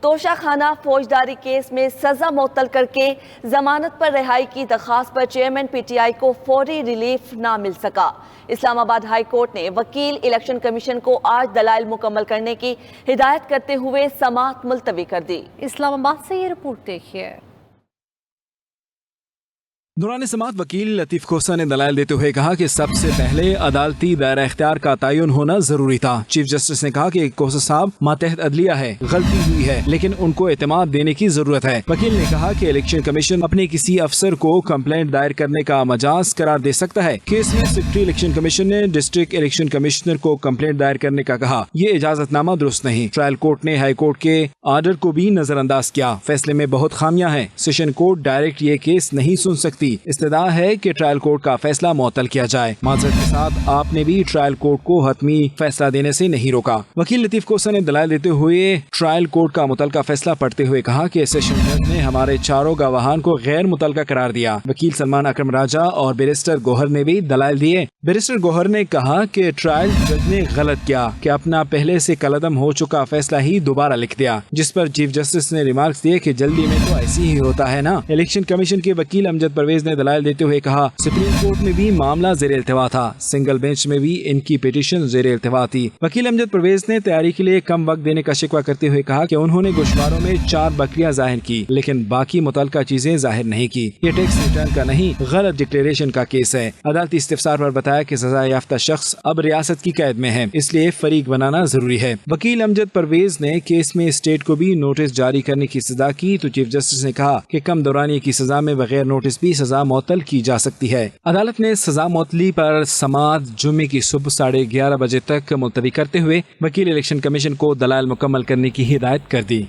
توشہ خانہ فوجداری کیس میں سزا معطل کر کے ضمانت پر رہائی کی درخواست پر چیئرمین پی ٹی آئی کو فوری ریلیف نہ مل سکا۔ اسلام آباد ہائی کورٹ نے وکیل الیکشن کمیشن کو آج دلائل مکمل کرنے کی ہدایت کرتے ہوئے سماعت ملتوی کر دی۔ اسلام آباد سے یہ رپورٹ دیکھیے۔ دوران سماعت وکیل لطیف کھوسہ نے دلائل دیتے ہوئے کہا کہ سب سے پہلے عدالتی دائرہ اختیار کا تعین ہونا ضروری تھا۔ چیف جسٹس نے کہا کہ کھوسہ صاحب ماتحت عدلیہ ہے، غلطی ہوئی ہے، لیکن ان کو اعتماد دینے کی ضرورت ہے۔ وکیل نے کہا کہ الیکشن کمیشن اپنے کسی افسر کو کمپلینٹ دائر کرنے کا مجاز قرار دے سکتا ہے۔ کیس میں سیکرٹری الیکشن کمیشن نے ڈسٹرکٹ الیکشن کمشنر کو کمپلینٹ دائر کرنے کا کہا۔ یہ اجازت نامہ درست نہیں۔ ٹرائل کورٹ نے ہائی کورٹ کے آرڈر کو بھی نظر انداز کیا۔ فیصلے میں بہت خامیاں ہیں۔ سیشن کورٹ ڈائریکٹ یہ کیس نہیں سن سکتی۔ استدعا ہے کہ ٹرائل کورٹ کا فیصلہ معطل کیا جائے۔ معذرت کے ساتھ آپ نے بھی ٹرائل کورٹ کو حتمی فیصلہ دینے سے نہیں روکا۔ وکیل لطیف کھوسہ نے دلائل دیتے ہوئے ٹرائل کورٹ کا متعلقہ فیصلہ پڑھتے ہوئے کہا کہ سیشن جج نے ہمارے چاروں گواہان کو غیر متعلقہ قرار دیا۔ وکیل سلمان اکرم راجہ اور بیرسٹر گوہر نے بھی دلائل دیے۔ بیرسٹر گوہر نے کہا کہ ٹرائل جج نے غلط کیا کہ اپنا پہلے سے کالعدم ہو چکا فیصلہ ہی دوبارہ لکھ دیا، جس پر چیف جسٹس نے ریمارکس دیے کہ جلدی میں تو ایسی ہی ہوتا ہے نا۔ الیکشن کمیشن کے وکیل امجد پرویز نے دلائل دیتے ہوئے کہا سپریم کورٹ میں بھی معاملہ زیر التوا تھا، سنگل بینچ میں بھی ان کی پیٹیشن زیر التوا تھی۔ وکیل امجد پرویز نے تیاری کے لیے کم وقت دینے کا شکوہ کرتے ہوئے کہا کہ انہوں نے گوشواروں میں 4 بکریاں ظاہر کی لیکن باقی متعلقہ چیزیں ظاہر نہیں کی۔ یہ ٹیکس ریٹرن کا نہیں، غلط ڈکلیریشن کا کیس ہے۔ عدالتی استفسار پر بتایا کہ سزا یافتہ شخص اب ریاست کی قید میں ہے، اس لیے فریق بنانا ضروری ہے۔ وکیل امجد پرویز نے کیس میں اسٹیٹ کو بھی نوٹس جاری کرنے کی سزا کی تو چیف جسٹس نے کہا کہ کم دورانی کی سزا میں بغیر نوٹس بھی سزا معطل کی جا سکتی ہے۔ عدالت نے سزا معطلی پر سماعت جمعے کی صبح 11:30 بجے تک ملتوی کرتے ہوئے وکیل الیکشن کمیشن کو دلائل مکمل کرنے کی ہدایت کر دی۔